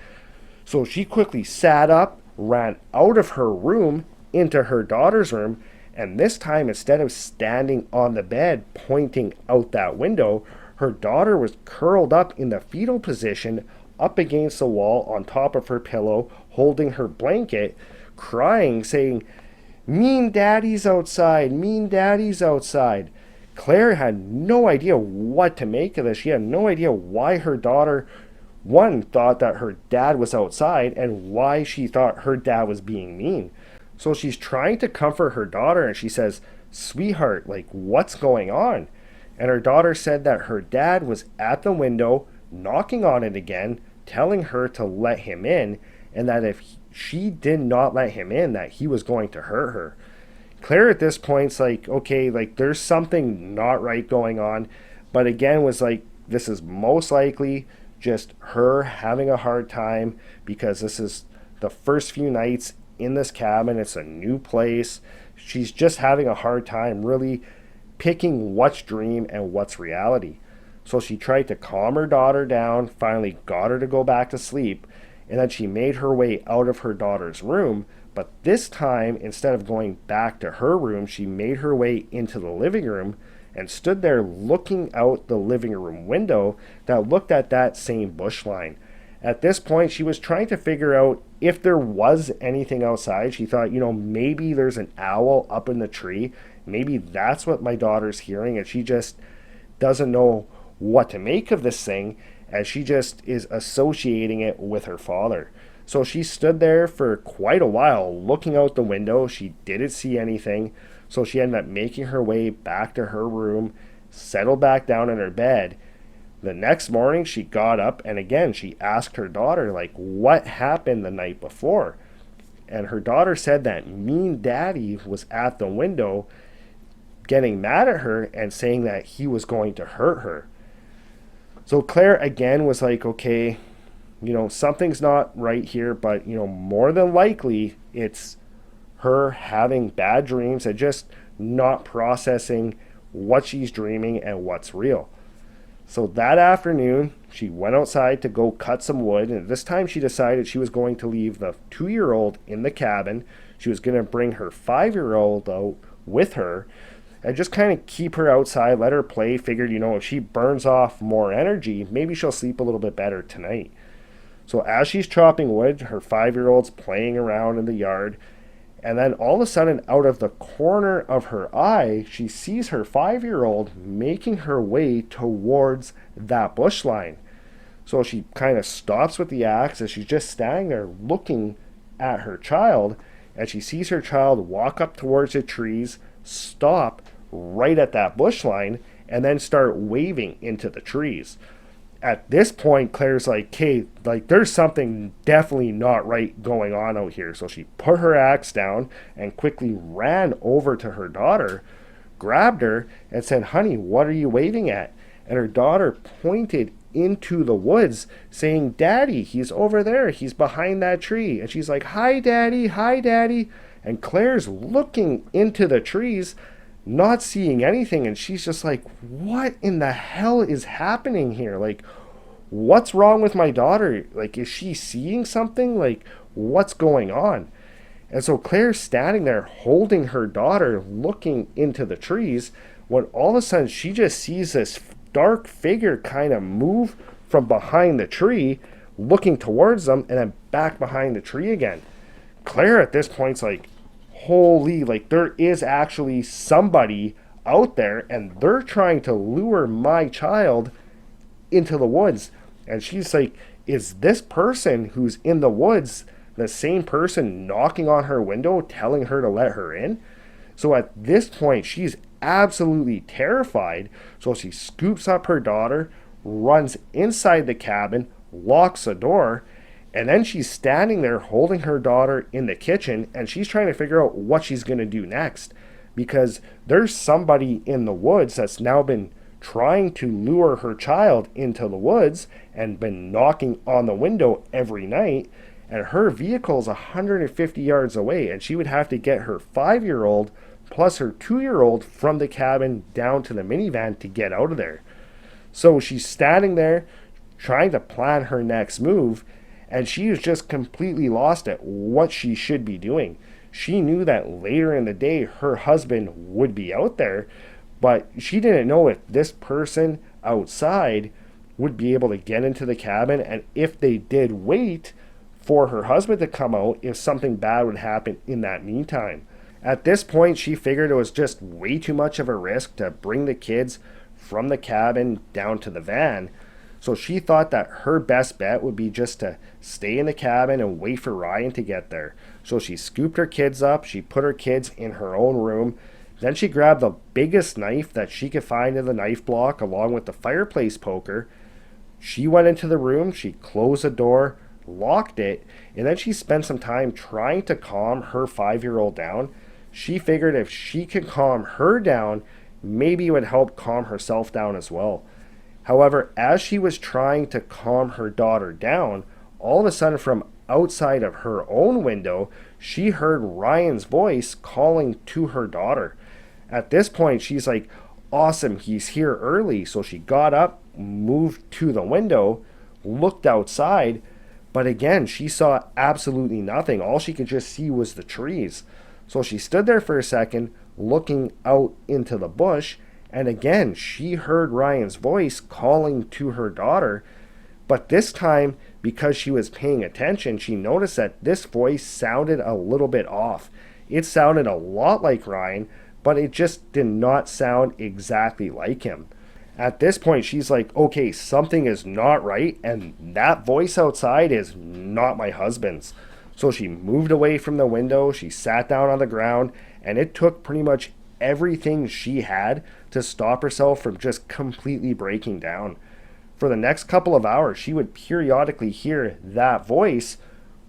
So she quickly sat up, ran out of her room into her daughter's room, and this time, instead of standing on the bed pointing out that window, her daughter was curled up in the fetal position up against the wall on top of her pillow, holding her blanket, crying, saying, mean daddy's outside, mean daddy's outside. Claire had no idea what to make of this. She had no idea why her daughter, one, thought that her dad was outside and why she thought her dad was being mean. So she's trying to comfort her daughter and she says, sweetheart, like, what's going on? And her daughter said that her dad was at the window, knocking on it again, telling her to let him in, and that if she did not let him in, that he was going to hurt her. Claire at this point's like, okay, like, there's something not right going on, but again was like, this is most likely just her having a hard time because this is the first few nights in this cabin. It's a new place. She's just having a hard time really picking what's dream and what's reality. So she tried to calm her daughter down, finally got her to go back to sleep, and then she made her way out of her daughter's room. But this time, instead of going back to her room, she made her way into the living room and stood there looking out the living room window that looked at that same bush line. At this point, she was trying to figure out if there was anything outside. She thought, maybe there's an owl up in the tree. Maybe that's what my daughter's hearing, and she just doesn't know what to make of this thing, and she just is associating it with her father. So she stood there for quite a while looking out the window. She didn't see anything, so she ended up making her way back to her room, settled back down in her bed. The next morning, she got up, and again, she asked her daughter, like, what happened the night before? And her daughter said that mean daddy was at the window getting mad at her and saying that he was going to hurt her. So Claire, again, was like, okay, something's not right here, but, more than likely, it's her having bad dreams and just not processing what she's dreaming and what's real. So that afternoon, she went outside to go cut some wood, and this time she decided she was going to leave the 2-year-old in the cabin. She was going to bring her 5-year-old out with her and just kind of keep her outside, let her play. Figured, if she burns off more energy, maybe she'll sleep a little bit better tonight. So as she's chopping wood, her 5-year-old's playing around in the yard, and then all of a sudden, out of the corner of her eye, she sees her 5-year-old making her way towards that bush line. So she kind of stops with the axe as she's just standing there looking at her child, and she sees her child walk up towards the trees, stop right at that bush line, and then start waving into the trees. At this point, Claire's like, hey, there's something definitely not right going on out here. So she put her axe down and quickly ran over to her daughter, grabbed her, and said, honey, what are you waving at? And her daughter pointed into the woods, saying, Daddy, he's over there. He's behind that tree. And she's like, hi, Daddy, hi, Daddy. And Claire's looking into the trees, not seeing anything, and she's just like, what in the hell is happening here? Like, what's wrong with my daughter? Like, is she seeing something? Like, what's going on? And so Claire's standing there holding her daughter, looking into the trees, when all of a sudden she just sees this dark figure kind of move from behind the tree, looking towards them, and then back behind the tree again. Claire at this point's like, holy, like, there is actually somebody out there, and they're trying to lure my child into the woods. And she's like, is this person who's in the woods the same person knocking on her window, telling her to let her in? So at this point, she's absolutely terrified. So she scoops up her daughter, runs inside the cabin, locks the door, and then she's standing there holding her daughter in the kitchen, and she's trying to figure out what she's going to do next, because there's somebody in the woods that's now been trying to lure her child into the woods and been knocking on the window every night, and her vehicle's 150 yards away, and she would have to get her 5-year-old plus her 2-year-old from the cabin down to the minivan to get out of there. So she's standing there trying to plan her next move, and she is just completely lost at what she should be doing. She knew that later in the day her husband would be out there, but she didn't know if this person outside would be able to get into the cabin, and if they did wait for her husband to come out, if something bad would happen in that meantime. At this point, she figured it was just way too much of a risk to bring the kids from the cabin down to the van. So she thought that her best bet would be just to stay in the cabin and wait for Ryan to get there. So she scooped her kids up, she put her kids in her own room, then she grabbed the biggest knife that she could find in the knife block along with the fireplace poker. She went into the room, she closed the door, locked it, and then she spent some time trying to calm her 5-year-old down. She figured if she could calm her down, maybe it would help calm herself down as well. However, as she was trying to calm her daughter down, all of a sudden from outside of her own window, she heard Ryan's voice calling to her daughter. At this point, she's like, awesome, he's here early. So she got up, moved to the window, looked outside, but again, she saw absolutely nothing. All she could just see was the trees. So she stood there for a second, looking out into the bush, and again, she heard Ryan's voice calling to her daughter, but this time because she was paying attention, she noticed that this voice sounded a little bit off. It sounded a lot like Ryan, but it just did not sound exactly like him. At this point, she's like, okay, something is not right, and that voice outside is not my husband's. So she moved away from the window, she sat down on the ground, and it took pretty much everything she had to stop herself from just completely breaking down. For the next couple of hours, she would periodically hear that voice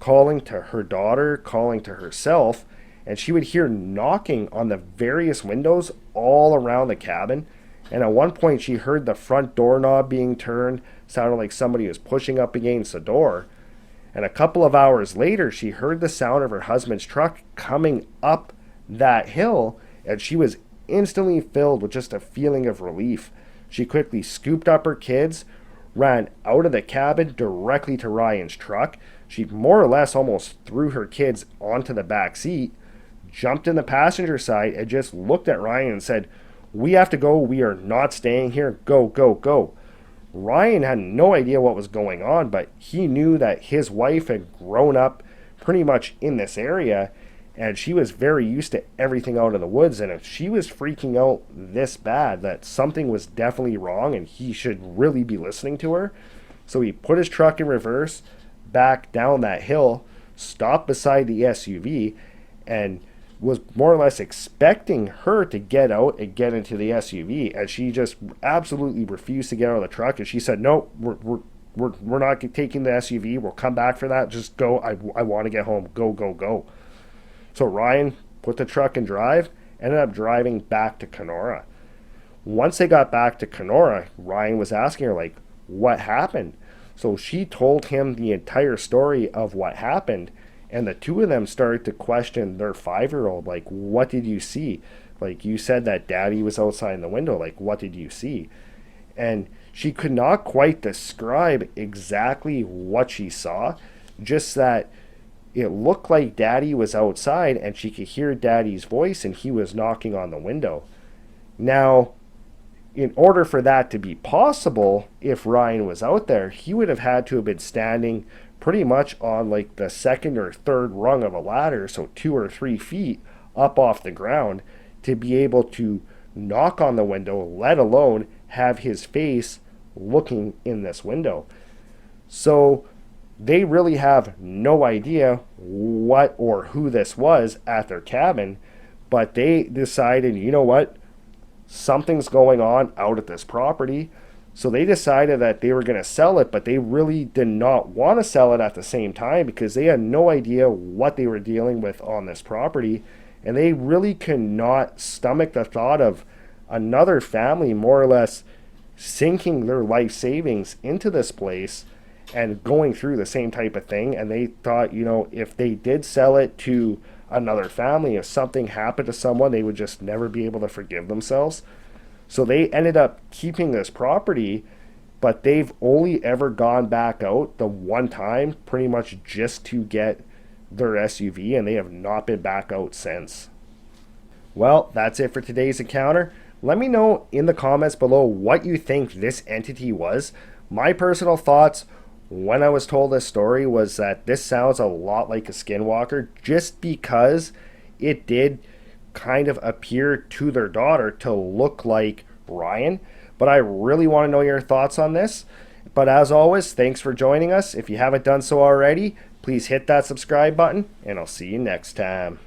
calling to her daughter, calling to herself, and she would hear knocking on the various windows all around the cabin. And at one point, she heard the front doorknob being turned, sounded like somebody was pushing up against the door. And a couple of hours later, she heard the sound of her husband's truck coming up that hill, and she was instantly filled with just a feeling of relief. She quickly scooped up her kids, ran out of the cabin directly to Ryan's truck. She more or less almost threw her kids onto the back seat, jumped in the passenger side, and just looked at Ryan and said, "We have to go. We are not staying here. Go, go, go." Ryan had no idea what was going on, but he knew that his wife had grown up pretty much in this area, and she was very used to everything out of the woods. And if she was freaking out this bad, that something was definitely wrong and he should really be listening to her. So he put his truck in reverse, back down that hill, stopped beside the SUV, and was more or less expecting her to get out and get into the SUV, and she just absolutely refused to get out of the truck. And she said, "No, we're not taking the SUV. We'll come back for that. Just go. I want to get home. Go, go, go." So Ryan put the truck in drive, ended up driving back to Kenora. Once they got back to Kenora, Ryan was asking her, like, what happened? So she told him the entire story of what happened. And the two of them started to question their 5-year-old, like, what did you see? Like, you said that daddy was outside in the window. Like, what did you see? And she could not quite describe exactly what she saw, just that it looked like daddy was outside and she could hear daddy's voice and he was knocking on the window. Now, in order for that to be possible, if Ryan was out there, he would have had to have been standing pretty much on like the second or third rung of a ladder, so 2 or 3 feet up off the ground, to be able to knock on the window, let alone have his face looking in this window. So they really have no idea what or who this was at their cabin, but they decided, you know what, something's going on out at this property. So they decided that they were going to sell it, but they really did not want to sell it at the same time because they had no idea what they were dealing with on this property. And they really could not stomach the thought of another family more or less sinking their life savings into this place and going through the same type of thing. And they thought, you know, if they did sell it to another family, if something happened to someone, they would just never be able to forgive themselves. So they ended up keeping this property, but they've only ever gone back out the one time, pretty much just to get their SUV, and they have not been back out since. Well, that's it for today's encounter. Let me know in the comments below what you think this entity was. My personal thoughts when I was told this story was that this sounds a lot like a skinwalker, just because it did kind of appear to their daughter to look like Ryan. But I really want to know your thoughts on this. But as always, thanks for joining us. If you haven't done so already, please hit that subscribe button, and I'll see you next time.